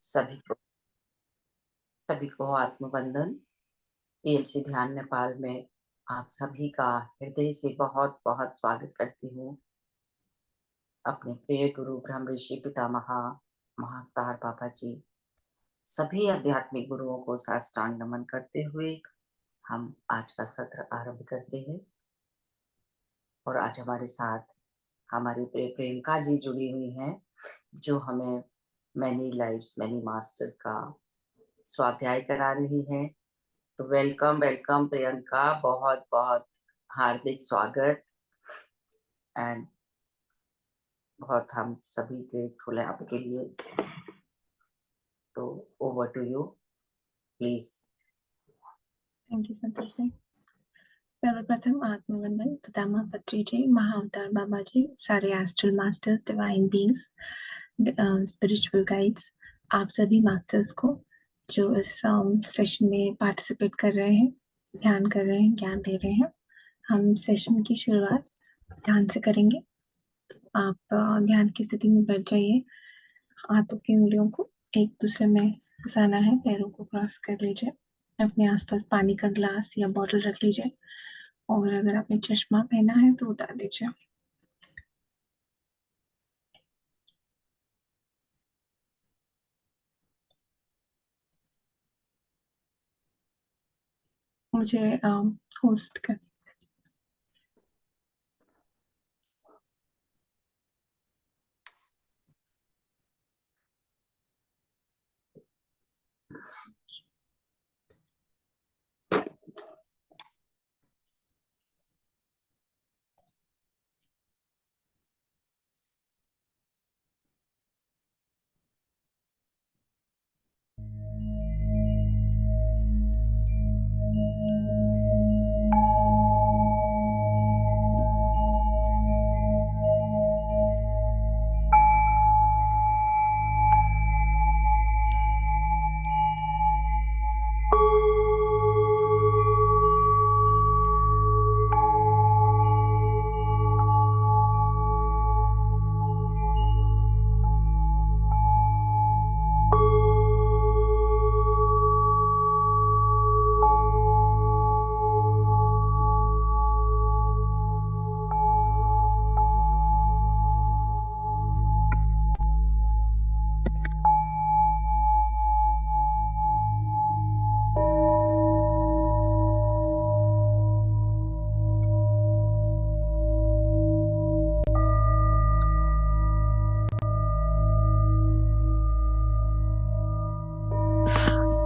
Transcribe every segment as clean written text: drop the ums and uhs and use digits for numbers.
सभी को आत्मवंदन। पीएमसी ध्यान नेपाल में आप सभी का हृदय से बहुत बहुत स्वागत करती हूँ। अपने प्रिय गुरु ब्रह्म ऋषि पितामह महाअवतार बाबा जी, सभी आध्यात्मिक गुरुओं को साष्टांग नमन करते हुए हम आज का सत्र आरंभ करते हैं। और आज हमारे साथ हमारी प्रियंका जी जुड़ी हुई हैं, जो हमें मैनी लाइव्स मैनी मास्टर का स्वाध्याय करा रही हैं। तो वेलकम वेलकम प्रियंका, बहुत बहुत हार्दिक स्वागत। एंड बहुत हम सभी ग्रेटफुल हैं आपके लिए। तो over to you please. Thank you Santosh ji. सर्वप्रथम आत्मवंदन पितामह पत्री जी, महाअवतार बाबा जी, सारे astral masters, divine beings, spiritual guides, आप सभी मास्टर्स को जो इस सेशन में पार्टिसिपेट कर रहे हैं, ध्यान कर रहे हैं, ज्ञान दे रहे हैं। हम सेशन की शुरुआत ध्यान से करेंगे। आप ध्यान की स्थिति में बैठ जाइए। हाथों की उंगलियों को एक दूसरे में घुसाना है, पैरों को क्रॉस कर लीजिए। अपने आसपास पानी का ग्लास या बॉटल रख लीजिए, और अगर आपने चश्मा पहना है तो उतार दीजिए। मुझे होस्ट कर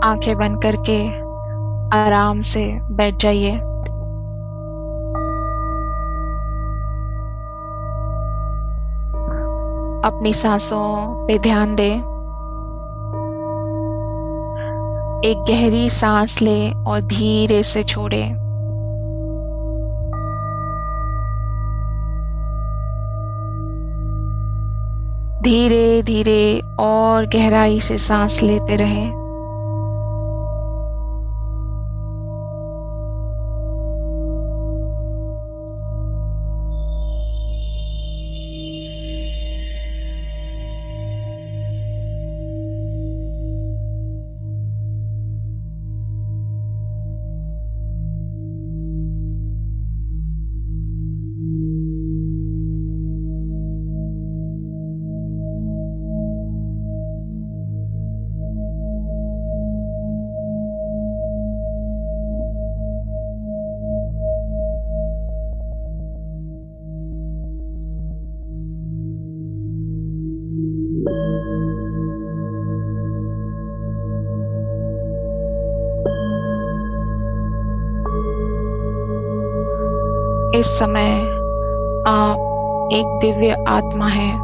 आंखें बंद करके आराम से बैठ जाइए। अपनी सांसों पे ध्यान दें। एक गहरी सांस लें और धीरे से छोड़ें। धीरे धीरे और गहराई से सांस लेते रहें। इस समय आप एक दिव्य आत्मा हैं।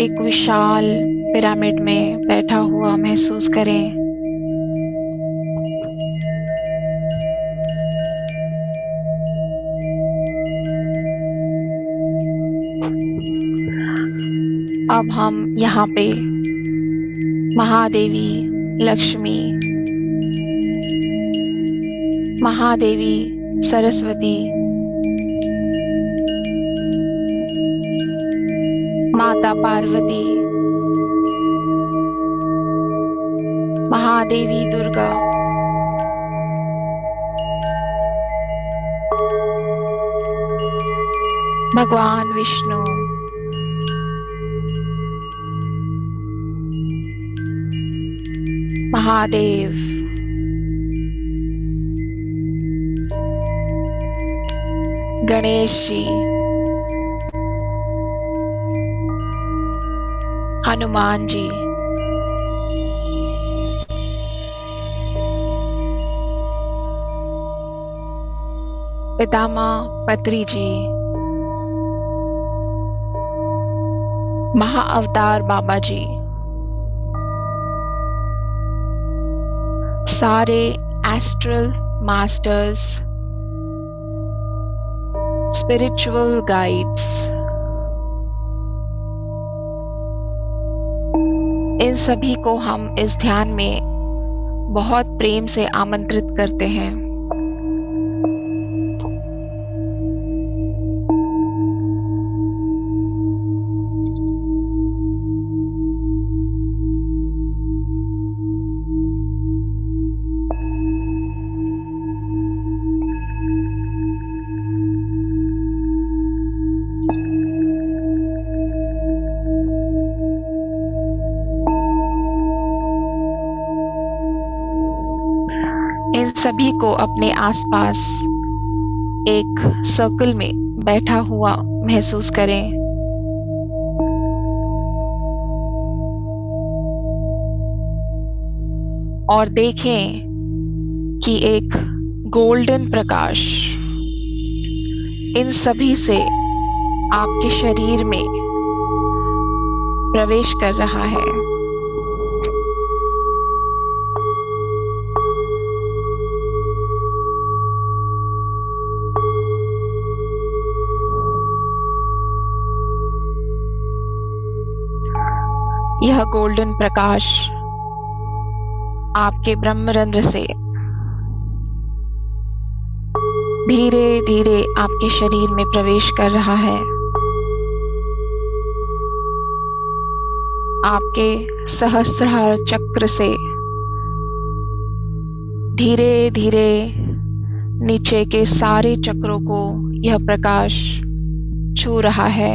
एक विशाल पिरामिड में बैठा हुआ महसूस करें। अब हम यहाँ पे महादेवी लक्ष्मी, महादेवी सरस्वती, माता पार्वती, महादेवी दुर्गा, भगवान विष्णु, महादेव, गणेश जी, हनुमान जी, पितामह पत्री जी, महाअवतार बाबा जी, सारे एस्ट्रल मास्टर्स, स्पिरिचुअल गाइड्स, इन सभी को हम इस ध्यान में बहुत प्रेम से आमंत्रित करते हैं। इन सभी को अपने आसपास एक सर्कल में बैठा हुआ महसूस करें। और देखें कि एक गोल्डन प्रकाश इन सभी से आपके शरीर में प्रवेश कर रहा है। यह गोल्डन प्रकाश आपके ब्रह्मरंध्र से धीरे धीरे आपके शरीर में प्रवेश कर रहा है। आपके सहस्रार चक्र से धीरे धीरे नीचे के सारे चक्रों को यह प्रकाश छू रहा है।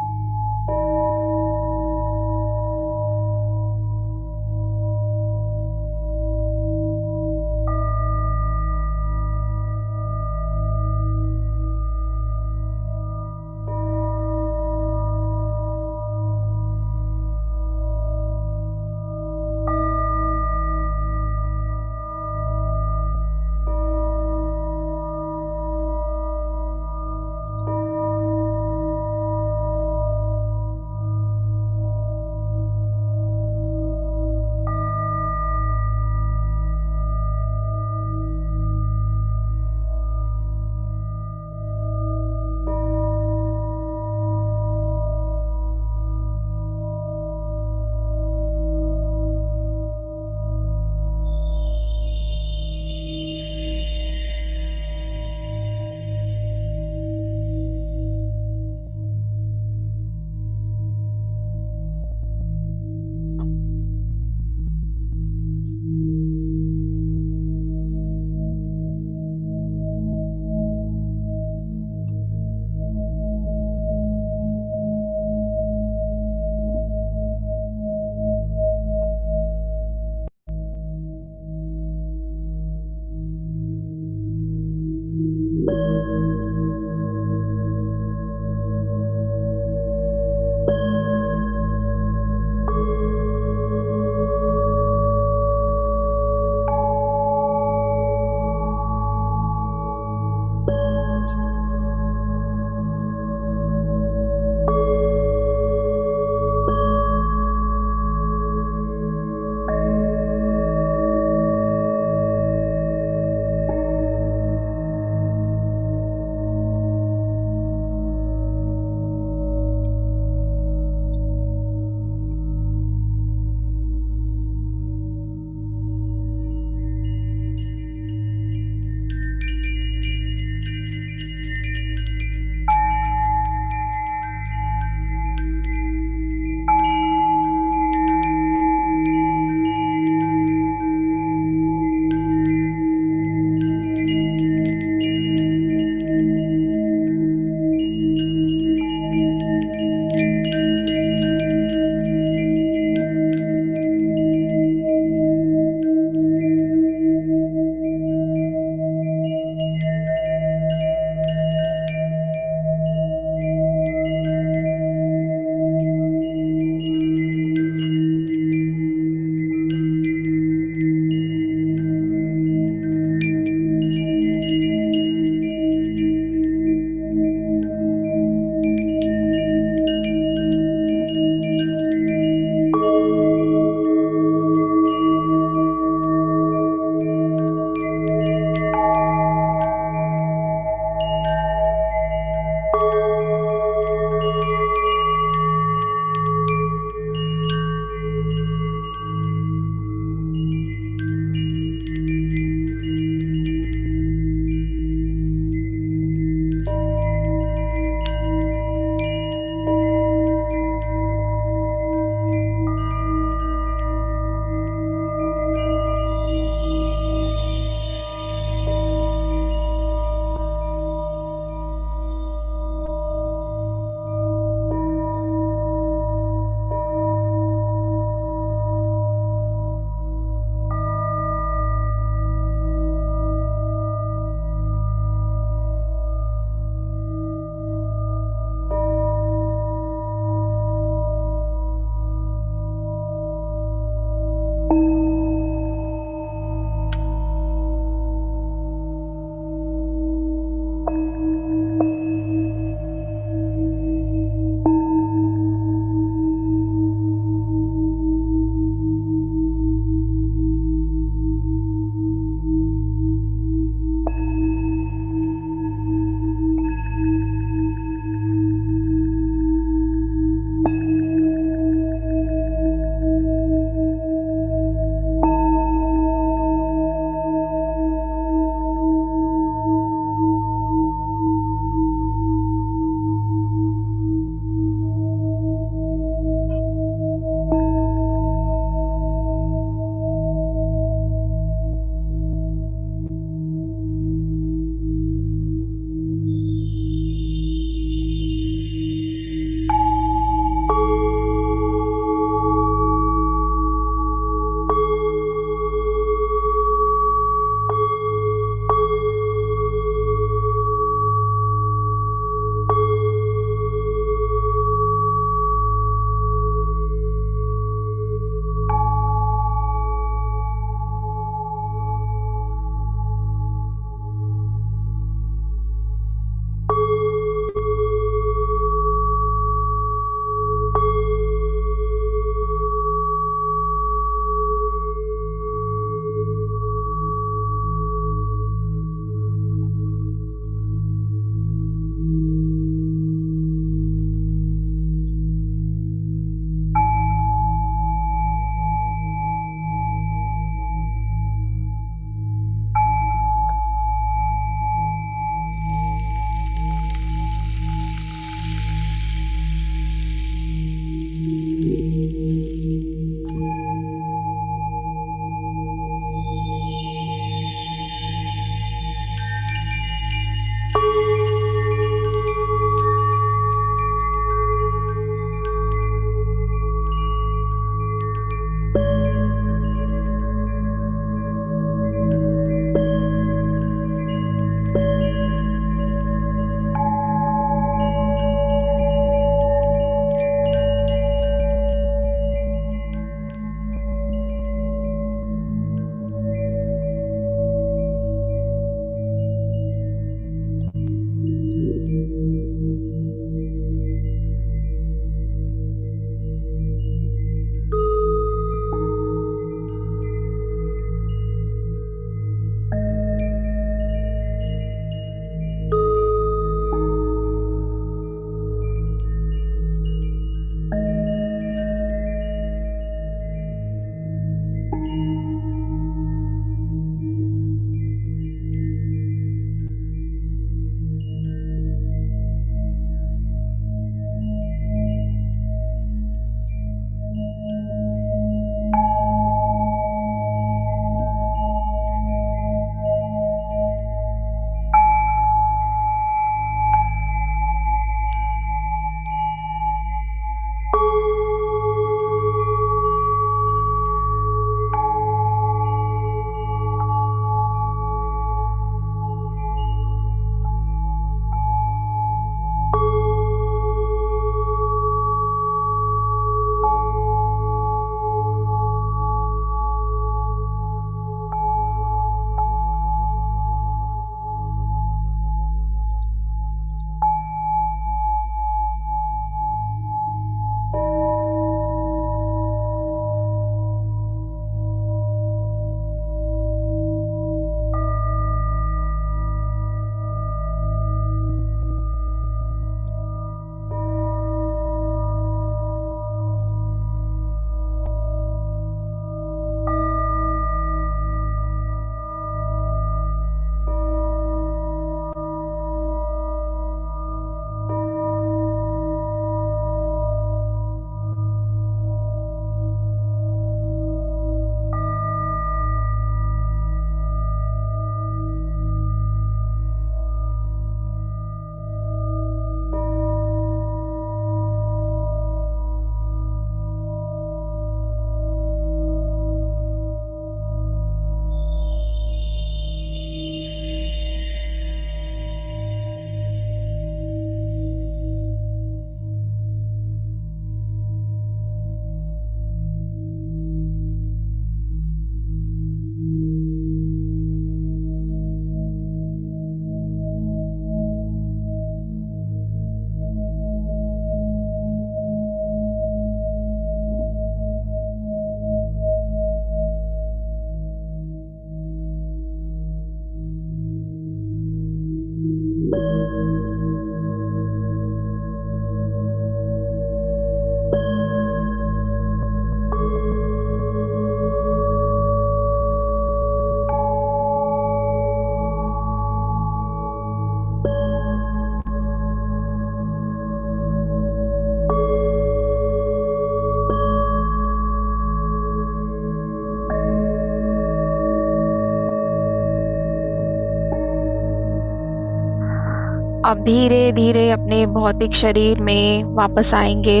अब धीरे धीरे अपने भौतिक शरीर में वापस आएंगे।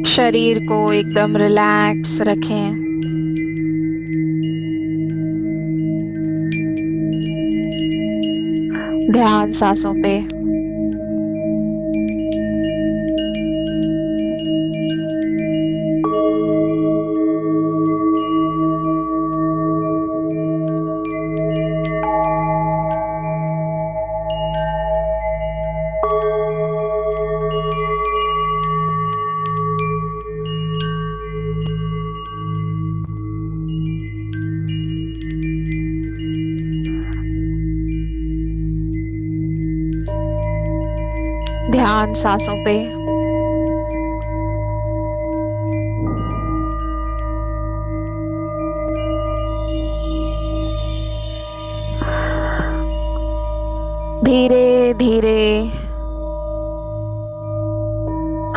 शरीर को एकदम रिलैक्स रखें। ध्यान सांसों पे। ध्यान सांसों पे। धीरे धीरे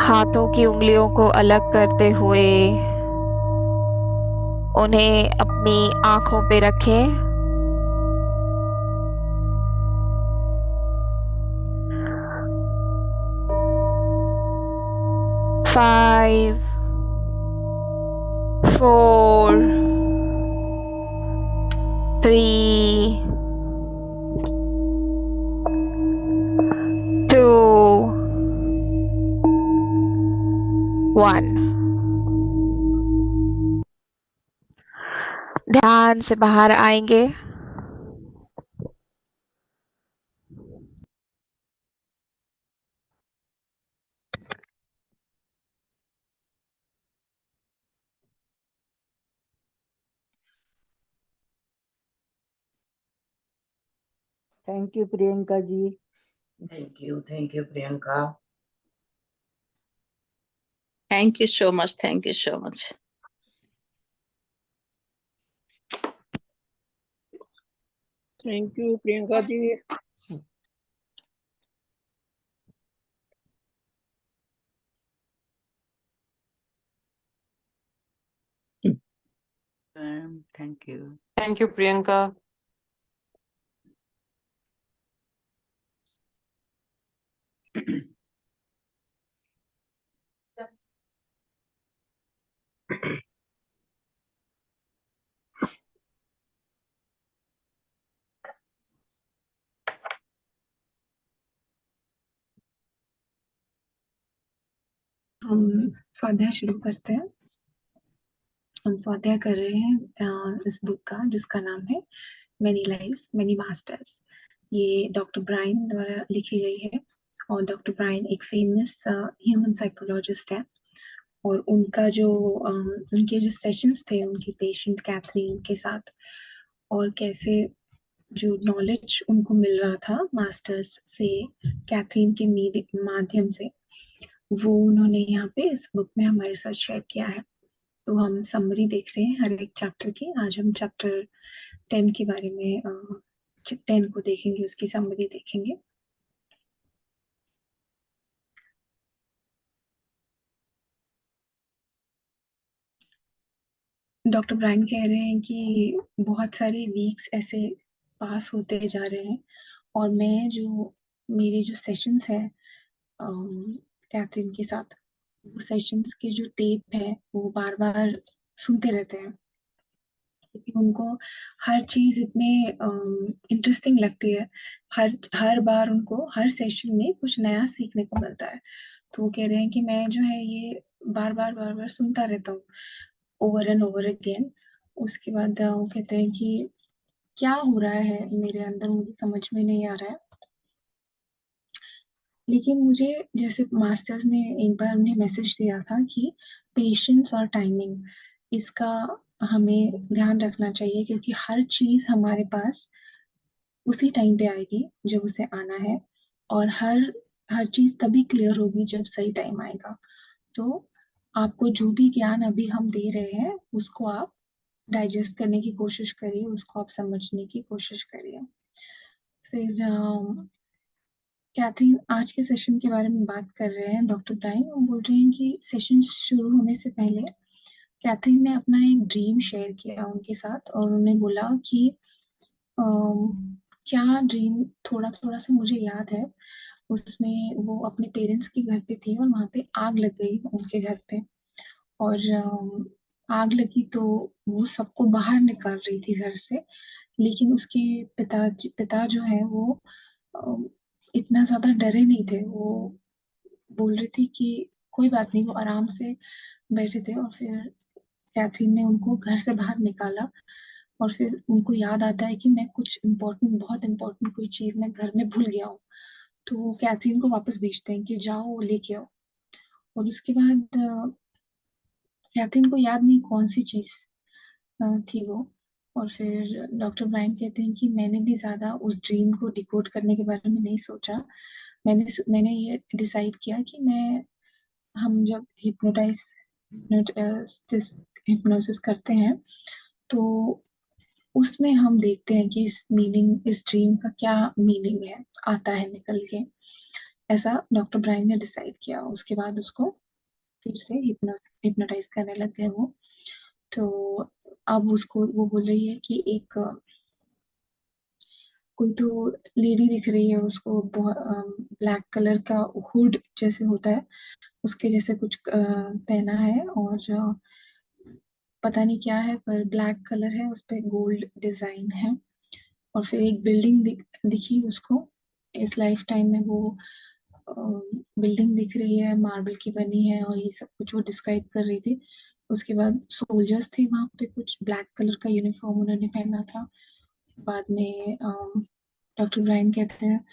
हाथों की उंगलियों को अलग करते हुए उन्हें अपनी आंखों पे रखें। 5, 4, 3, 2, 1। ध्यान से बाहर आएंगे। Thank you Priyanka ji. Thank you Priyanka. Thank you so much. Thank you so much. Thank you Priyanka ji. Thank you. Thank you, Priyanka. हम स्वाध्याय शुरू करते हैं। हम स्वाध्याय कर रहे हैं इस बुक का, जिसका नाम है मैनी लाइव्स मैनी मास्टर्स। ये डॉक्टर ब्रायन द्वारा लिखी गई है और डॉक्टर ब्रायन एक फेमस ह्यूमन साइकोलॉजिस्ट है। और उनका जो उनके जो सेशंस थे उनकी पेशेंट कैथरीन के साथ, और कैसे जो नॉलेज उनको मिल रहा था मास्टर्स से, कैथरीन के माध्यम से, वो उन्होंने यहाँ पे इस बुक में हमारे साथ शेयर किया है। तो हम समरी देख रहे हैं हर एक चैप्टर की। आज हम चैप्टर 10 के बारे में 10 को देखेंगे, उसकी समरी देखेंगे। डॉक्टर ब्रायन कह रहे हैं कि बहुत सारे वीक्स ऐसे पास होते जा रहे हैं और मेरे जो सेशंस है कैथरीन के साथ, वो सेशंस के जो टेप है वो बार बार सुनते रहते हैं, क्योंकि उनको हर चीज इतने इंटरेस्टिंग लगती है। हर बार उनको हर सेशन में कुछ नया सीखने को मिलता है। तो वो कह रहे हैं कि मैं जो है ये बार बार सुनता रहता हूँ, ओवर एंड ओवर अगेन। उसके बाद वो कहते हैं कि क्या हो रहा है मेरे अंदर, मुझे समझ में नहीं आ रहा है। लेकिन मुझे जैसे मास्टर्स ने एक बार उन्हें मैसेज दिया था कि पेशेंस और टाइमिंग, इसका हमें ध्यान रखना चाहिए, क्योंकि हर चीज हमारे पास उसी टाइम पे आएगी जब उसे आना है, और हर हर चीज तभी क्लियर होगी जब सही टाइम आएगा। तो आपको जो भी ज्ञान अभी हम दे रहे हैं उसको आप डाइजेस्ट करने की कोशिश करिए, उसको आप समझने की कोशिश करिए। फिर कैथरीन आज के सेशन के बारे में बात कर रहे हैं, डॉक्टर ब्रायन वो बोल रहे हैं कि सेशन शुरू होने से पहले कैथरीन ने अपना एक ड्रीम शेयर किया उनके साथ, और उन्होंने बोला कि क्या ड्रीम, थोड़ा थोड़ा सा मुझे याद है। उसमें वो अपने पेरेंट्स के घर पे थे और वहां पे आग लग गई उनके घर पे, और आग लगी तो वो सबको बाहर निकाल रही थी घर से। लेकिन उसके पिता जो है वो अम, इतना ज्यादा डरे नहीं थे। वो बोल रही थी कि कोई बात नहीं, वो आराम से बैठे थे। और फिर कैथरीन ने उनको घर से बाहर निकाला, और फिर उनको याद आता है कि मैं कुछ इम्पोर्टेंट, बहुत इम्पोर्टेंट कोई चीज मैं घर में भूल गया हूँ। तो वो कैथरीन को वापस भेजते हैं कि जाओ वो लेके आओ। और उसके बाद कैथरीन को याद नहीं कौन सी चीज थी वो। और फिर डॉक्टर ब्रायन कहते हैं कि मैंने भी ज्यादा उस ड्रीम को डिकोड करने के बारे में नहीं सोचा। मैंने ये डिसाइड किया कि मैं, हम जब हिप्नोसिस करते हैं तो उसमें हम देखते हैं कि इस ड्रीम का क्या मीनिंग है, आता है निकल के। ऐसा डॉक्टर ब्रायन ने डिसाइड किया। उसके बाद उसको फिर से हिप्नोटाइज करने लग गए वो। तो अब उसको वो बोल रही है कि एक कोई तो लेडी दिख रही है उसको, ब्लैक कलर का हुड जैसे होता है उसके जैसे कुछ पहना है, और पता नहीं क्या है, पर ब्लैक कलर है, उस पे गोल्ड डिजाइन है। और फिर एक बिल्डिंग दिखी उसको। इस लाइफ टाइम में वो बिल्डिंग दिख रही है, मार्बल की बनी है, और ये सब कुछ वो डिस्क्राइब कर रही थी। उसके बाद सोल्जर्स थे वहां पे, कुछ ब्लैक कलर का यूनिफॉर्म उन्होंने पहना था। बाद में डॉक्टर ब्रायन कहते हैं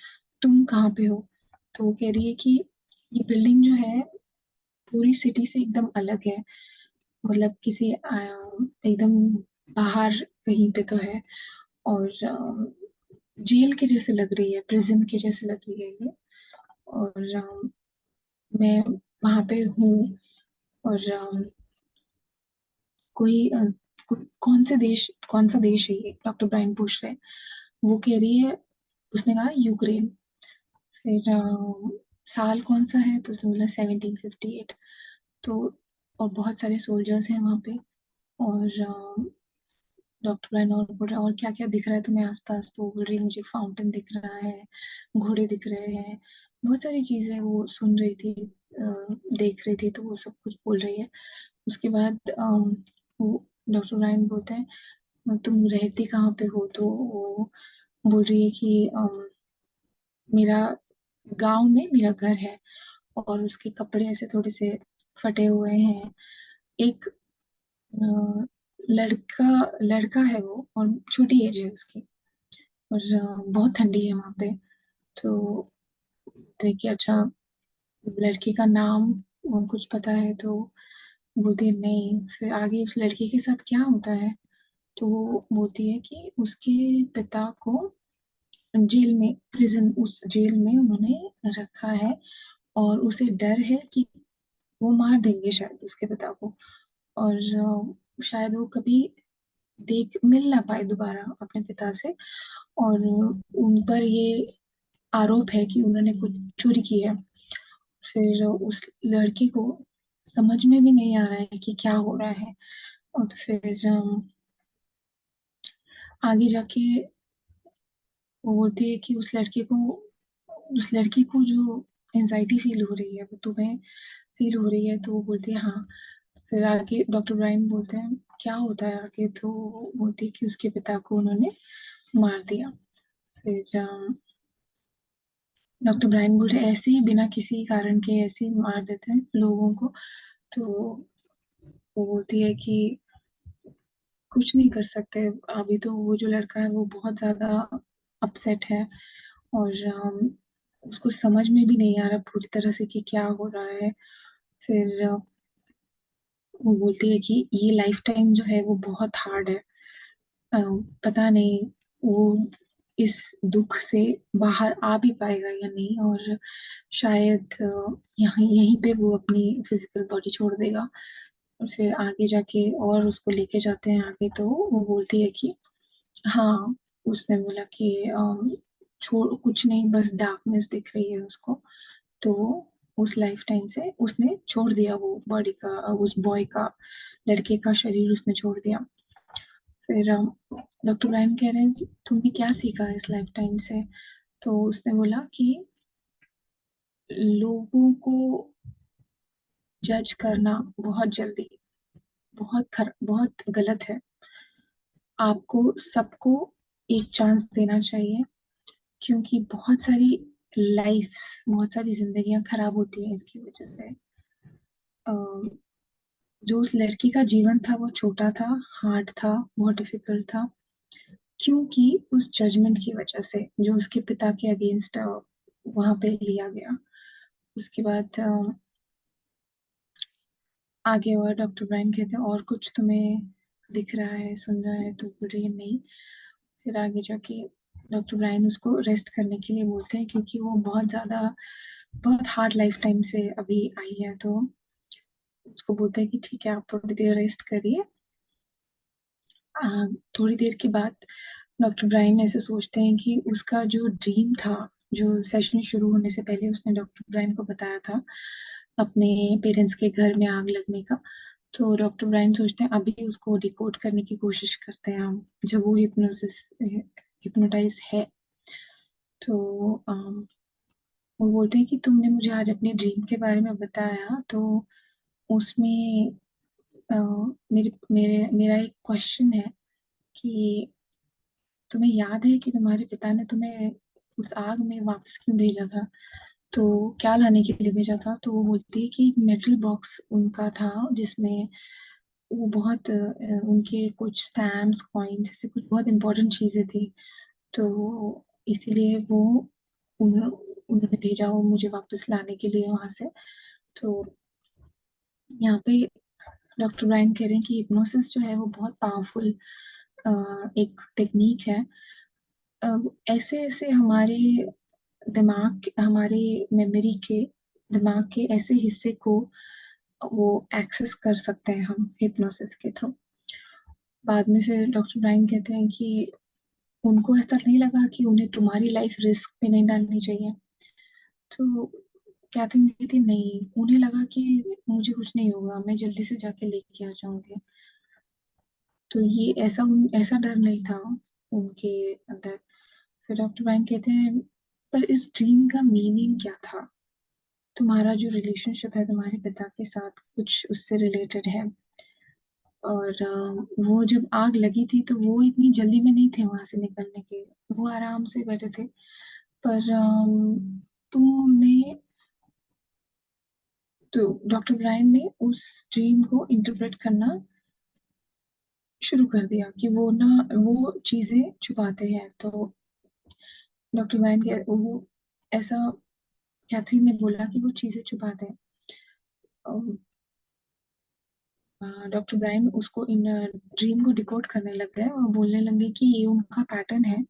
तुम कहाँ पे हो। तो वो कह रही है कि ये बिल्डिंग जो है पूरी सिटी से एकदम अलग है, मतलब किसी एकदम बाहर कहीं पे तो है। और जेल के जैसे लग रही है, प्रिजन के जैसे लग रही है ये। और मैं वहां पे हूँ। और कोई कौन सा देश है ये, डॉक्टर ब्रायन पूछ रहे हैं। वो कह रही है, उसने कहा यूक्रेन। फिर साल कौन सा है, तो उसने बोला 1758। तो और बहुत सारे सोल्जर्स हैं वहां पे। और डॉक्टर ब्रायन और बोल रहा है और क्या क्या दिख रहा है तुम्हें आसपास। तो वो बोल रही है मुझे फाउंटेन दिख रहा है, घोड़े दिख रहे हैं, बहुत सारी चीजें वो सुन रही थी, देख रही थी, तो वो सब कुछ बोल रही है। उसके बाद वो डॉक्टर ब्रायन बोलते हैं तुम रहती कहाँ पे हो। तो वो बोल रही है कि मेरा गांव में मेरा घर है, और उसके कपड़े ऐसे थोड़े से फटे हुए हैं। एक अ, लड़का लड़का है वो, और छोटी एज है उसकी, और बहुत ठंडी है वहां पे। तो देखिए, अच्छा लड़की का नाम कुछ पता है। तो बोलती है नहीं। फिर आगे उस लड़की के साथ क्या होता है, तो वो बोलती है कि उसके पिता को जेल में, प्रिजन, उस जेल में उन्होंने रखा है, और उसे डर है कि वो मार देंगे शायद उसके पिता को। और शायद वो कभी देख मिल ना पाए दोबारा अपने पिता से। और उन पर ये आरोप है कि उन्होंने कुछ चोरी की है। फिर उस लड़की को समझ में भी नहीं आ रहा है कि क्या हो रहा है। और तो फिर आगे जाके वो बोलती है कि उस लड़की को जो एंजाइटी फील हो रही है वो तुम्हें फील हो रही है। तो वो बोलती है हाँ। फिर आगे डॉक्टर ब्रायन बोलते हैं क्या होता है आगे। तो वो बोलती है कि उसके पिता को उन्होंने मार दिया। फिर डॉक्टर ब्रायन बोल रहे ऐसे ही बिना किसी कारण के ऐसे ही मार देते हैं लोगों को। तो वो बोलती है कि कुछ नहीं कर सकते अभी। तो वो जो लड़का है वो बहुत ज्यादा अपसेट है। और उसको समझ में भी नहीं आ रहा पूरी तरह से कि क्या हो रहा है। फिर वो बोलती है कि ये लाइफ टाइम जो है वो बहुत हार्ड है। पता नहीं वो इस दुख से बाहर आ भी पाएगा या नहीं, और शायद यहीं पे वो अपनी फिजिकल बॉडी छोड़ देगा। और फिर आगे जाके और उसको लेके जाते हैं आगे, तो वो बोलती है कि हाँ, उसने बोला कि छोड़, कुछ नहीं, बस डार्कनेस दिख रही है उसको। तो उस लाइफ टाइम से उसने छोड़ दिया वो बॉडी का, उस बॉय का, लड़के का शरीर उसने छोड़ दिया। फिर डॉक्टर ब्रायन कह रहे हैं कि तुमने क्या सीखा इस लाइफ टाइम से? तो उसने बोला कि लोगों को जज करना बहुत जल्दी बहुत गलत है। आपको सबको एक चांस देना चाहिए, क्योंकि बहुत सारी जिंदगियां खराब होती हैं इसकी वजह से। जो उस लड़की का जीवन था वो छोटा था, हार्ड था, बहुत डिफिकल्ट था, क्योंकि उस जजमेंट की वजह से जो उसके पिता के अगेंस्ट वहां पे लिया गया। उसके बाद आगे और डॉक्टर ब्रायन कहते हैं और कुछ तुम्हें दिख रहा है, सुन रहा है? तो बोल रही है नहीं। फिर आगे जाके डॉक्टर ब्रायन उसको रेस्ट करने के लिए बोलते हैं, क्योंकि वो बहुत हार्ड लाइफ टाइम से अभी आई है। तो उसको बोलते हैं कि ठीक है, आप थोड़ी देर रेस्ट करिए। थोड़ी देर के बाद डॉक्टर ब्रायन ऐसे सोचते हैं कि उसका जो ड्रीम था, जो सेशन शुरू होने से पहले उसने डॉक्टर ब्रायन को बताया था अपने पेरेंट्स के घर में आग लगने का। तो डॉक्टर ब्रायन सोचते हैं अभी उसको डिकोड करने की कोशिश करते हैं हम, जब वो हिप्नोटाइज है। तो वो बोलते हैं कि तुमने मुझे आज अपने ड्रीम के बारे में बताया, तो उसमें मेरा एक क्वेश्चन है कि तुम्हें याद है कि तुम्हारे पिता ने तुम्हें उस आग में वापस क्यों भेजा था? तो क्या लाने के लिए भेजा था? तो वो बोलती है कि एक मेटल बॉक्स उनका था, जिसमें वो उनके कुछ स्टैम्प्स, कॉइन्स, ऐसे कुछ बहुत इंपॉर्टेंट चीजें थी। तो इसीलिए उन्होंने भेजा हो मुझे वापस लाने के लिए वहां से। तो यहाँ पे डॉक्टर ब्रायन कह रहे हैं कि हिप्नोसिस जो है वो बहुत पावरफुल एक टेक्निक है। ऐसे ऐसे हमारे मेमोरी के दिमाग के ऐसे हिस्से को वो एक्सेस कर सकते हैं हम हिप्नोसिस के थ्रू। बाद में फिर डॉक्टर ब्रायन कहते हैं कि उनको ऐसा नहीं लगा कि उन्हें तुम्हारी लाइफ रिस्क पे नहीं डालनी चाहिए। तो कैथरीन कहती नहीं, उन्हें लगा कि मुझे कुछ नहीं होगा, मैं जल्दी से जाके लेके आ जाऊंगी। तो ये ऐसा डर नहीं था उनके अंदर। फिर डॉक्टर ब्रायन कहते हैं पर इस ड्रीम का मीनिंग क्या था? तुम्हारा जो रिलेशनशिप है तुम्हारे पिता के साथ कुछ उससे रिलेटेड है। और वो जब आग लगी थी तो वो इतनी जल्दी में नहीं थे वहां से निकलने के, वो आराम से बैठे थे। पर तुमने तो डॉक्टर ब्रायन ने उस ड्रीम को इंटरप्रेट करना शुरू कर दिया कि वो चीजें छुपाते हैं। तो डॉक्टर ब्रायन के वो ऐसा कैथरीन ने बोला कि वो चीजें छुपाते हैं। डॉक्टर ब्रायन उसको इन ड्रीम को डिकोड करने लग गए और बोलने लगे कि ये उनका पैटर्न है।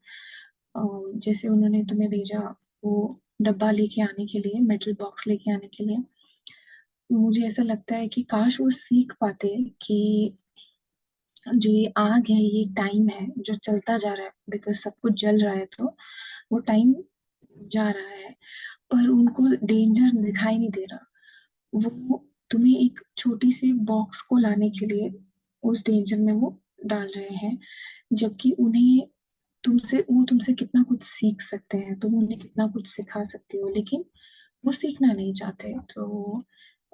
जैसे उन्होंने तुम्हें भेजा वो डब्बा लेके आने के लिए, मेटल बॉक्स लेके आने के लिए, मुझे ऐसा लगता है कि काश वो सीख पाते कि जो ये आग है ये टाइम है जो चलता जा रहा है, बिकॉज सब कुछ जल रहा है, तो वो टाइम जा रहा है। पर उनको डेंजर दिखाई नहीं दे रहा। वो तुम्हें एक छोटी सी बॉक्स को लाने के लिए उस डेंजर में वो डाल रहे हैं, जबकि वो तुमसे कितना कुछ सीख सकते हैं, तुम उन्हें कितना कुछ सिखा सकते हो, लेकिन वो सीखना नहीं चाहते। तो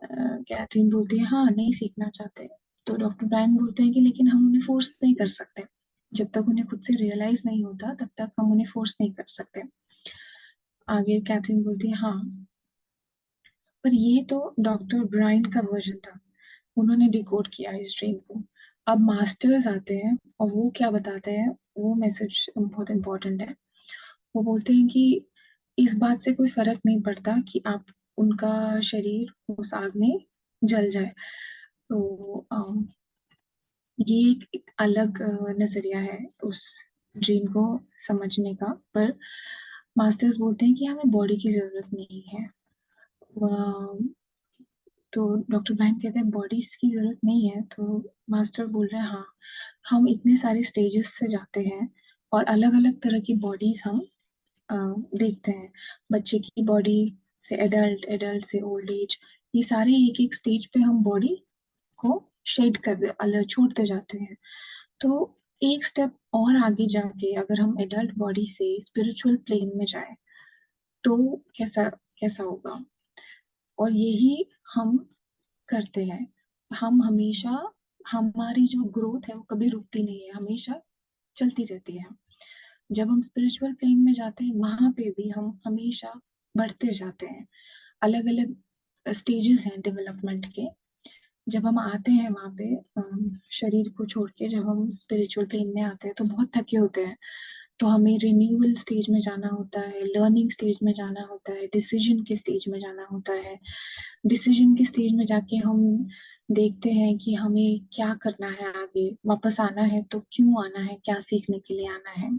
कैथरीन बोलती है हाँ, नहीं सीखना चाहते। तो डॉक्टर ब्रायन बोलते हैं कि लेकिन हम उन्हें फोर्स नहीं कर सकते, जब तक उन्हें खुद से रियलाइज नहीं होता तब तक हम उन्हें फोर्स नहीं कर सकते। आगे कैथरीन बोलती है हाँ, पर ये तो डॉक्टर ब्रायन का वर्जन था, उन्होंने डिकोड किया इस ड्रीम को। अब मास्टर्स आते हैं और वो क्या बताते हैं, वो मैसेज बहुत इंपॉर्टेंट है। वो बोलते हैं कि इस बात से कोई फर्क नहीं पड़ता कि आप उनका शरीर उस आग में जल जाए। तो ये एक अलग नजरिया है उस ड्रीम को समझने का। पर मास्टर्स बोलते हैं कि हमें बॉडी की जरूरत नहीं है। तो डॉक्टर ब्रायन कहते हैं बॉडीज की जरूरत नहीं है। तो मास्टर बोल रहे हैं हाँ, हम इतने सारे स्टेजेस से जाते हैं और अलग अलग तरह की बॉडीज हम देखते हैं। बच्चे की बॉडी से एडल्ट, एडल्ट से ओल्ड एज, ये सारे एक एक स्टेज पे हम बॉडी को शेड कर दे, अलग छोड़ते जाते हैं। तो एक स्टेप और आगे जाके अगर हम एडल्ट बॉडी से स्पिरिचुअल प्लेन में जाए तो कैसा कैसा होगा। और यही हम करते हैं। हम हमेशा, हमारी जो ग्रोथ है वो कभी रुकती नहीं है, हमेशा चलती रहती है। जब हम स्पिरिचुअल प्लेन में जाते हैं वहां पे भी हम हमेशा बढ़ते जाते हैं। अलग अलग स्टेजेस हैं डेवलपमेंट के। जब हम आते हैं वहां पे शरीर को छोड़ के, जब हम स्पिरिचुअल प्लेन में आते हैं तो बहुत थके होते हैं। तो हमें रिन्यूअल स्टेज में जाना होता है, लर्निंग स्टेज में जाना होता है, डिसीजन के स्टेज में जाना होता है। डिसीजन के स्टेज में जाके हम देखते हैं कि हमें क्या करना है, आगे वापस आना है तो क्यों आना है, क्या सीखने के लिए आना है।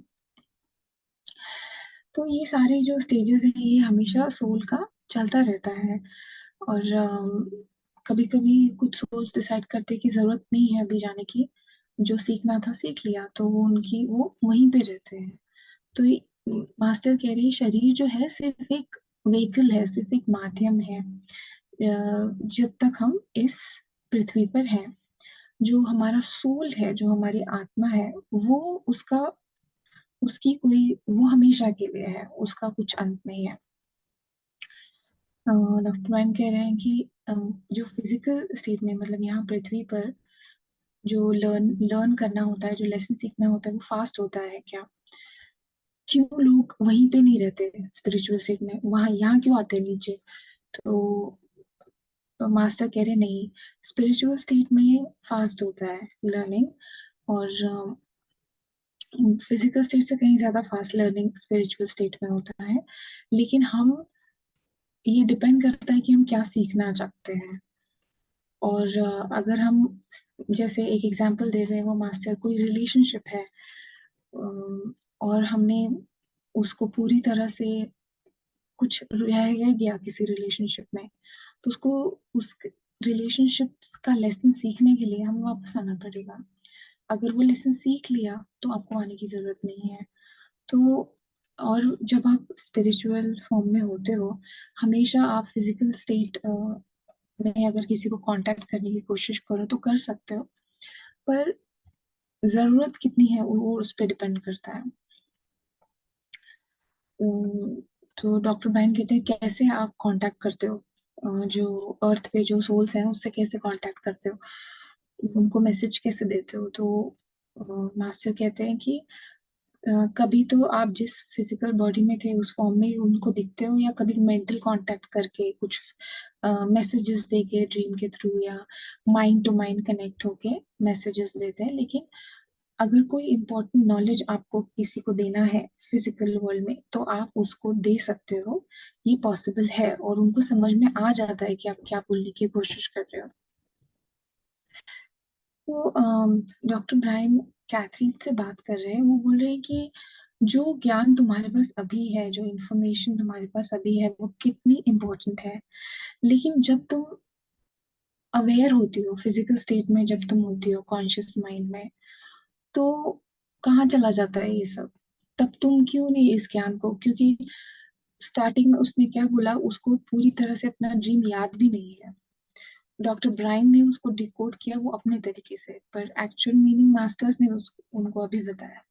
तो ये सारे जो स्टेजेस हैं ये हमेशा सोल का चलता रहता है। और कभी कभी कुछ सोल्स डिसाइड करते हैं कि जरूरत नहीं है अभी जाने की, जो सीखना था सीख लिया, तो वो उनकी वो वहीं पे रहते हैं। तो मास्टर कह रहे हैं शरीर जो है सिर्फ एक व्हीकल है, सिर्फ एक माध्यम है। जब तक हम इस पृथ्वी पर हैं, जो हमारा सोल है, जो हमारी आत्मा है, वो उसका, उसकी कोई, वो हमेशा के लिए है, उसका कुछ अंत नहीं है। डॉक्टर मैन कह रहे हैं कि जो फिजिकल स्टेट में, मतलब यहाँ पृथ्वी पर जो लर्न लर्न करना होता है, जो लेसन सीखना होता है, वो फास्ट होता है क्या? क्यों लोग वहीं पे नहीं रहते स्पिरिचुअल स्टेट में, वहां यहाँ क्यों आते हैं नीचे? तो मास्टर कह रहे नहीं, स्पिरिचुअल स्टेट में फास्ट होता है लर्निंग, और फिजिकल स्टेट से कहीं ज्यादा फास्ट लर्निंग स्पिरिचुअल स्टेट में होता है। लेकिन हम, ये डिपेंड करता है कि हम क्या सीखना चाहते हैं। और अगर हम, जैसे एक एग्जांपल दे रहे हैं वो मास्टर, कोई रिलेशनशिप है और हमने उसको पूरी तरह से, कुछ रह गया किसी रिलेशनशिप में, तो उसको, उस रिलेशनशिप का लेसन सीखने के लिए हमें वापस आना पड़ेगा। अगर वो लेसन सीख लिया तो आपको आने की जरूरत नहीं है। तो और जब आप स्पिरिचुअल फॉर्म में होते हो, हमेशा आप फिजिकल स्टेट में अगर किसी को कांटेक्ट करने की कोशिश करो तो कर सकते हो, पर जरूरत कितनी है वो उस पर डिपेंड करता है। तो डॉक्टर ब्रायन कहते हैं कैसे आप कांटेक्ट करते हो, जो अर्थ पे जो सोल्स हैं उससे कैसे कांटेक्ट करते हो, उनको मैसेज कैसे देते हो? तो मास्टर कहते हैं कि कभी तो आप जिस फिजिकल बॉडी में थे उस फॉर्म में ही उनको दिखते हो, या कभी मेंटल कांटेक्ट करके कुछ मैसेजेस देके ड्रीम के थ्रू, या माइंड टू माइंड कनेक्ट होके मैसेजेस देते हैं। लेकिन अगर कोई इम्पोर्टेंट नॉलेज आपको किसी को देना है फिजिकल वर्ल्ड में तो आप उसको दे सकते हो, ये पॉसिबल है, और उनको समझ में आ जाता है कि आप क्या बोलने की कोशिश कर रहे हो। तो डॉक्टर ब्रायन कैथरीन से बात कर रहे हैं, वो बोल रहे हैं कि जो ज्ञान तुम्हारे पास अभी है, जो इंफॉर्मेशन तुम्हारे पास अभी है, वो कितनी इम्पोर्टेंट है। लेकिन जब तुम अवेयर होती हो फिजिकल स्टेट में, जब तुम होती हो कॉन्शियस माइंड में, तो कहाँ चला जाता है ये सब? तब तुम क्यों नहीं इस ज्ञान को, क्योंकि स्टार्टिंग में उसने क्या बोला, उसको पूरी तरह से अपना ड्रीम याद भी नहीं है। डॉक्टर ब्रायन ने उसको डिकोड किया वो अपने तरीके से, पर एक्चुअल मीनिंग मास्टर्स ने उनको अभी बताया।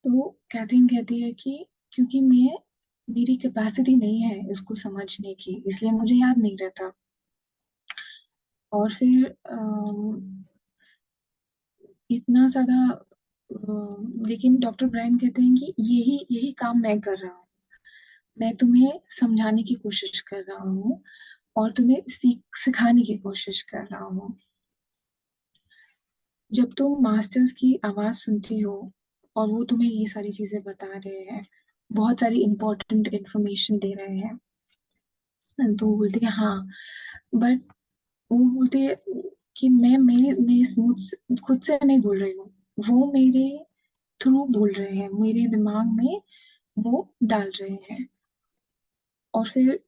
तो कैथरीन कहती है कि क्योंकि मेरी कैपेसिटी नहीं है इसको समझने की, इसलिए मुझे याद नहीं रहता। और फिर इतना ज्यादा, लेकिन डॉक्टर ब्रायन कहते हैं कि यही यही काम मैं कर रहा हूँ। मैं तुम्हें समझाने की कोशिश कर रहा हूँ और तुम्हें सिखाने की कोशिश कर रहा हूँ। जब तुम मास्टर्स की आवाज सुनती हो और वो तुम्हें ये सारी चीजें बता रहे हैं, बहुत सारी इम्पोर्टेंट इंफॉर्मेशन दे रहे हैं। तो वो बोलती है हाँ, बट वो बोलती है कि मैं मेरे मुझसे खुद से नहीं बोल रही हूँ, वो मेरे थ्रू बोल रहे हैं, मेरे दिमाग में वो डाल रहे हैं। और फिर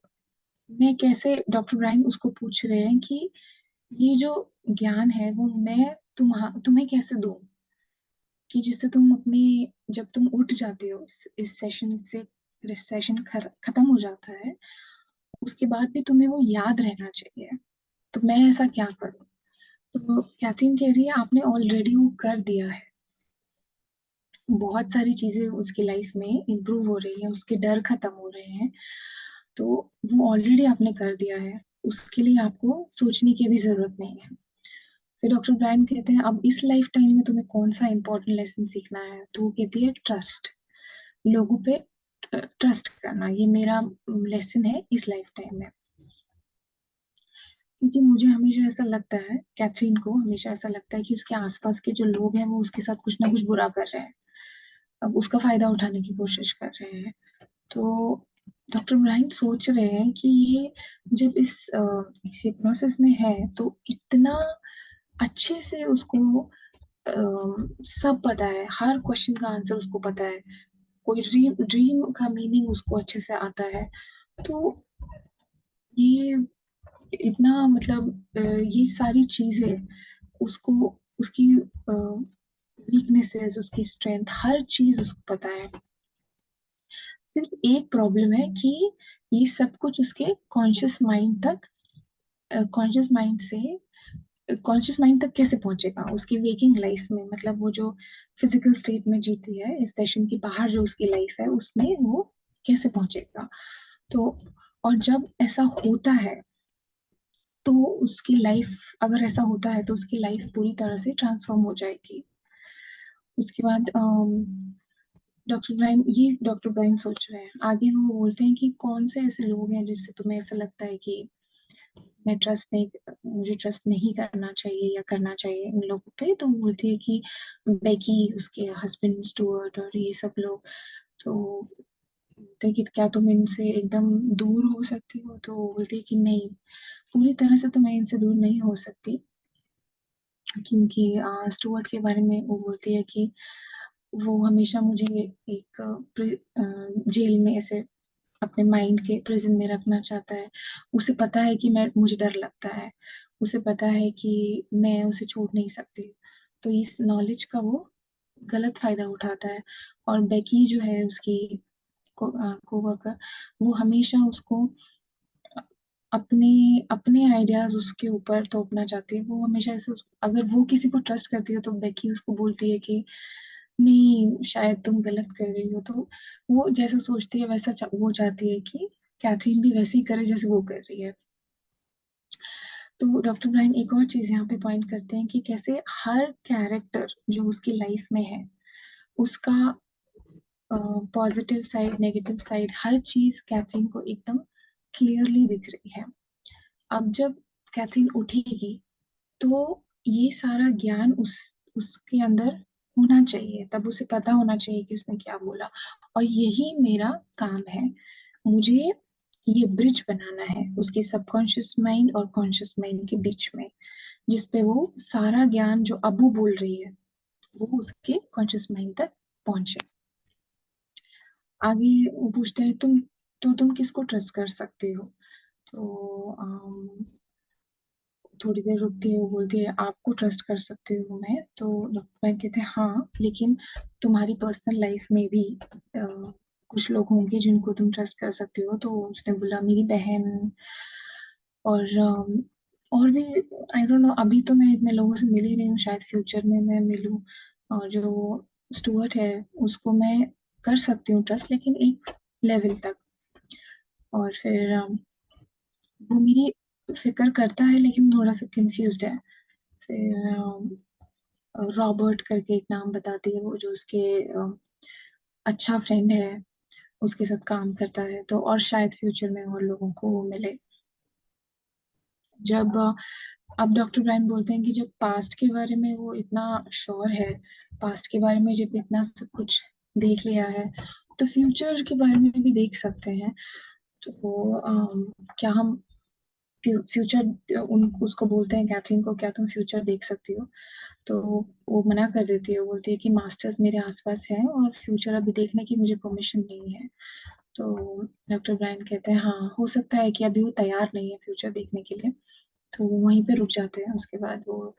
मैं कैसे, डॉक्टर ब्रायन उसको पूछ रहे हैं कि ये जो ज्ञान है वो मैं तुम्हें कैसे दूं, कि जिससे तुम अपने, जब तुम उठ जाते हो इस सेशन से, सेशन खत्म हो जाता है, उसके बाद भी तुम्हें वो याद रहना चाहिए। तो मैं ऐसा क्या करूं? तो कैथरीन कह रही है आपने ऑलरेडी वो कर दिया है, बहुत सारी चीजें उसकी लाइफ में इम्प्रूव हो रही है, उसके डर खत्म हो रहे हैं, तो वो ऑलरेडी आपने कर दिया है, उसके लिए आपको सोचने की भी जरूरत नहीं है। फिर डॉक्टर ब्रायन कहते हैं अब इस लाइफ टाइम में तुम्हें कौन सा इंपॉर्टेंट लेसन सीखना है? तो वो कहती है ट्रस्ट, लोगों पे ट्रस्ट करना, ये मेरा लेसन है इस लाइफ टाइम में। क्योंकि मुझे हमेशा ऐसा लगता है, कैथरीन को हमेशा ऐसा लगता है कि उसके आसपास के जो लोग हैं वो उसके साथ कुछ ना कुछ बुरा कर रहे हैं, अब उसका फायदा उठाने की कोशिश कर रहे हैं। तो डॉक्टर ब्रायन सोच रहे हैं कि ये जब इस हिप्नोसिस में है तो इतना अच्छे से उसको सब पता है, हर क्वेश्चन का आंसर उसको पता है, कोई ड्रीम का मीनिंग उसको अच्छे से आता है। तो ये इतना मतलब ये सारी चीजें उसको, उसकी वीकनेसेस, उसकी स्ट्रेंथ, हर चीज उसको पता है। सिर्फ एक प्रॉब्लम है कि ये सब कुछ उसके कॉन्शियस माइंड तक, कॉन्शियस माइंड से कॉन्शियस माइंड तक कैसे पहुंचेगा उसकी वेकिंग लाइफ में, मतलब वो जो फिजिकल स्टेट में जीती है, इस सेशन के बाहर जो उसकी लाइफ है उसमें वो कैसे पहुंचेगा। तो और जब ऐसा होता है तो उसकी लाइफ, अगर ऐसा होता है तो उसकी लाइफ पूरी तरह से ट्रांसफॉर्म हो जाएगी। उसके बाद डॉक्टर ब्रायन सोच रहे हैं आगे, वो बोलते हैं कि कौन से ऐसे लोग हैं जिससे तुम्हें ऐसा लगता है कि मुझे ट्रस्ट नहीं करना चाहिए या करना चाहिए इन लोगों पे। तो वो बोलती है कि बेकी, उसके हस्बैंड स्टुअर्ट और ये सब लोग। तो बोलते हैं कि क्या तुम इनसे एकदम दूर हो सकती हो? तो वो बोलती है कि नहीं, पूरी तरह से तो मैं इनसे दूर नहीं हो सकती, क्योंकि स्टुअर्ट के बारे में वो बोलती है कि वो हमेशा मुझे एक जेल में ऐसे अपने माइंड के प्रिजन में रखना चाहता है। उसे पता है कि मैं, मुझे डर लगता है, उसे पता है कि मैं उसे छोड़ नहीं सकती, तो इस नॉलेज का वो गलत फायदा उठाता है। और बेकी जो है उसकी कोवर्कर, वो हमेशा उसको अपने अपने आइडियाज उसके ऊपर थोपना चाहती है। वो हमेशा ऐसे अगर वो किसी को ट्रस्ट करती है तो बेकी उसको बोलती है कि नहीं, शायद तुम गलत कर रही हो। तो वो जैसा सोचती है वैसा वो चाहती है कि कैथरीन भी वैसे ही करे जैसे वो कर रही है। तो डॉक्टर ब्रायन एक और चीज यहाँ पे पॉइंट करते हैं कि कैसे हर कैरेक्टर जो उसकी लाइफ में है उसका पॉजिटिव साइड, नेगेटिव साइड, हर चीज कैथरीन को एकदम क्लियरली दिख रही है। अब जब कैथरीन उठेगी तो ये सारा ज्ञान उसके अंदर होना चाहिए, तब उसे पता होना चाहिए कि उसने क्या बोला। और यही मेरा काम है, मुझे ये ब्रिज बनाना है उसके सबकॉन्शियस माइंड और कॉन्शियस माइंड के बीच में, जिसपे वो सारा ज्ञान जो अबू बोल रही है वो उसके कॉन्शियस माइंड तक पहुंचे। आगे वो पूछते हैं तुम किसको ट्रस्ट कर सकते हो? तो थोड़ी देर रुकती है, वो बोलती है आपको ट्रस्ट कर सकती हूँ मैं। तो डॉक्टर कहते हैं हाँ, लेकिन तुम्हारी पर्सनल लाइफ में भी कुछ लोग होंगे जिनको तुम ट्रस्ट कर सकती हो। तो उसने बोला मेरी बहन, और और भी, आई डोंट नो, अभी तो मैं इतने लोगों से मिल ही रही हूँ, शायद फ्यूचर में मैं मिलूँ। और जो स्टुअर्ट है उसको मैं कर सकती हूँ ट्रस्ट, लेकिन एक लेवल तक। और फिर वो मेरी फिक्र करता है लेकिन थोड़ा सा कंफ्यूज्ड है। फिर रॉबर्ट करके एक नाम बताती है, वो जो उसके अच्छा फ्रेंड है, उसके साथ काम करता है। तो और शायद फ्यूचर में और लोगों को वो मिले। जब अब डॉक्टर ब्रायन बोलते हैं कि जब पास्ट के बारे में वो इतना श्योर है, पास्ट के बारे में जब इतना सब कुछ देख लिया है तो फ्यूचर के बारे में भी देख सकते हैं। तो क्या हम फ्यूचर उसको बोलते हैं कैथरीन को, क्या तुम फ्यूचर देख सकती हो? तो वो मना कर देती है, वो बोलती है कि मास्टर्स मेरे आसपास है और फ्यूचर अभी देखने की मुझे परमिशन नहीं है। तो डॉक्टर ब्रायन कहते हैं हाँ हो सकता है कि अभी वो तैयार नहीं है फ्यूचर देखने के लिए। तो वो वहीं पे रुक जाते हैं। उसके बाद वो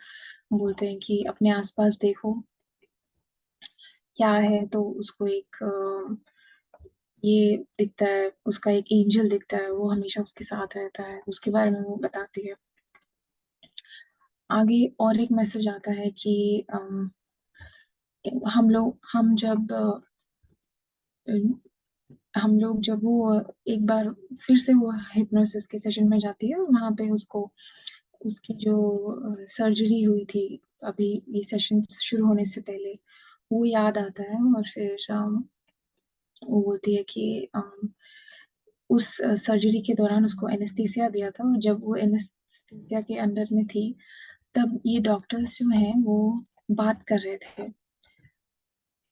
बोलते हैं कि अपने आसपास देखो क्या है। तो उसको एक ये दिखता है, उसका एक एंजल दिखता है, वो हमेशा उसके साथ रहता है। उसके बारे में वो बताती है। आगे और एक मैसेज आता है कि हम लोग जब वो एक बार फिर से वो हिप्नोसिस के सेशन में जाती है, और वहां पे उसको उसकी जो सर्जरी हुई थी अभी ये सेशन शुरू होने से पहले, वो याद आता है। और फिर वो बोलती है कि उस सर्जरी के दौरान उसको एनेस्थीसिया दिया था, और जब वो एनेस्थीसिया के अंडर में थी तब ये डॉक्टर्स जो हैं वो बात कर रहे थे,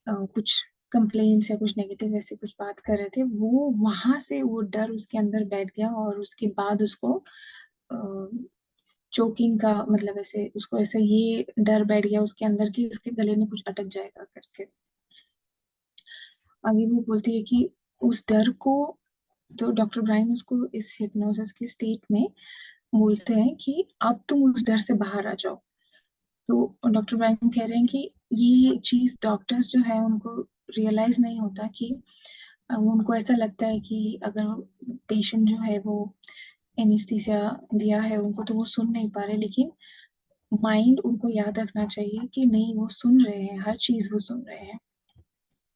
कुछ कंप्लेंट्स या कुछ नेगेटिव ऐसे कुछ बात कर रहे थे। वो वहां से वो डर उसके अंदर बैठ गया, और उसके बाद उसको चोकिंग का मतलब ऐसे उसको ऐसे ये डर बैठ गया उसके अंदर कि उसके गले में कुछ अटक जाएगा करके। आगे वो बोलती है कि उस डर को, तो डॉक्टर ब्रायन उसको इस हिप्नोसिस की स्टेट में बोलते हैं कि अब तुम उस डर से बाहर आ जाओ। तो डॉक्टर ब्रायन कह रहे हैं कि ये चीज डॉक्टर्स जो है उनको रियलाइज नहीं होता कि उनको ऐसा लगता है कि अगर पेशेंट जो है वो एनेस्थीसिया दिया है उनको तो वो सुन नहीं पा रहे, लेकिन माइंड उनको याद रखना चाहिए कि नहीं वो सुन रहे हैं, हर चीज वो सुन रहे हैं।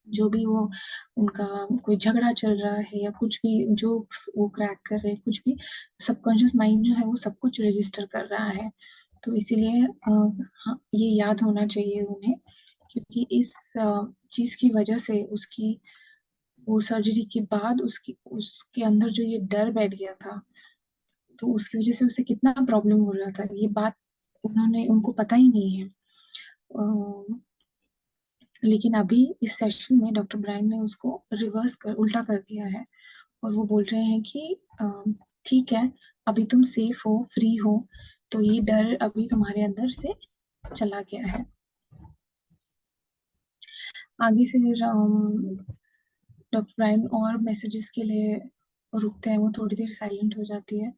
जो भी वो उनका कोई झगड़ा चल रहा है या कुछ भी जो वो क्रैक कर रहे हैं, कुछ भी सबकॉन्शियस माइंड जो है वो सब कुछ रजिस्टर कर रहा है। तो इसीलिए हाँ, ये याद होना चाहिए उन्हें, क्योंकि इस चीज की वजह से उसकी वो सर्जरी के बाद उसकी उसके अंदर जो ये डर बैठ गया था, तो उसकी वजह से उसे कितना प्रॉब्लम हो रहा था ये बात उनको पता ही नहीं है। लेकिन अभी इस सेशन में डॉक्टर ब्रायन ने उसको रिवर्स कर उल्टा कर दिया है, और वो बोल रहे हैं कि ठीक है अभी तुम सेफ हो, फ्री हो, तो ये डर अभी तुम्हारे अंदर से चला गया है। आगे फिर डॉक्टर ब्रायन और मैसेजेस के लिए रुकते हैं, वो थोड़ी देर साइलेंट हो जाती है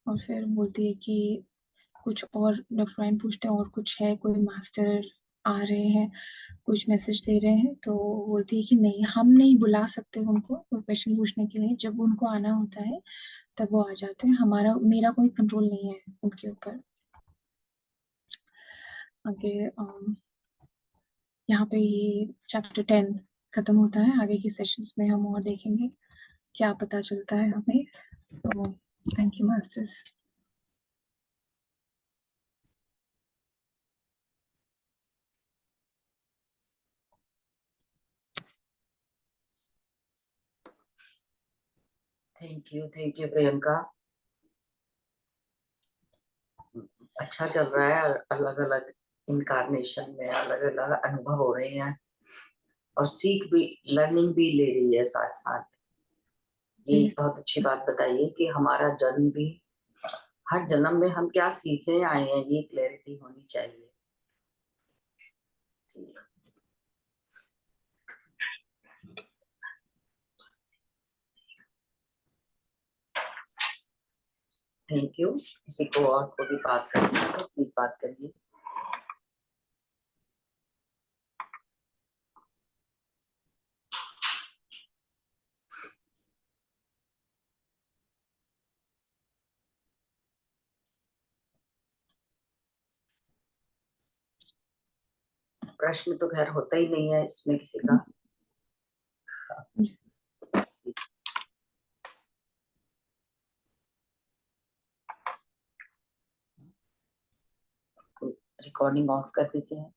और फिर बोलती है कि कुछ और। डॉक्टर ब्रायन पूछते हैं और कुछ है, कोई मास्टर आ रहे हैं, कुछ मैसेज दे रहे हैं? तो बोलती है कि नहीं, हम नहीं बुला सकते उनको कोई क्वेश्चन पूछने के लिए, जब उनको आना होता है तब वो आ जाते हैं, मेरा कोई कंट्रोल नहीं है उनके ऊपर। आगे यहाँ पे ये चैप्टर 10 खत्म होता है। आगे के सेशंस में हम और देखेंगे क्या पता चलता है हमें। तो thank you masters. Thank you Priyanka. अच्छा चल रहा है, अलग अलग इनकारनेशन में अलग अलग अनुभव हो रहे हैं और सीख भी, लर्निंग भी ले रही है साथ साथ। ये एक बहुत अच्छी बात बताइए कि हमारा जन्म भी, हर जन्म में हम क्या सीखने आए हैं ये क्लैरिटी होनी चाहिए। जी। Thank you. किसी को और को भी बात करनी है तो प्लीज बात करिए। प्रश्न तो खैर होता ही नहीं है इसमें किसी का। रिकॉर्डिंग ऑफ कर देते हैं।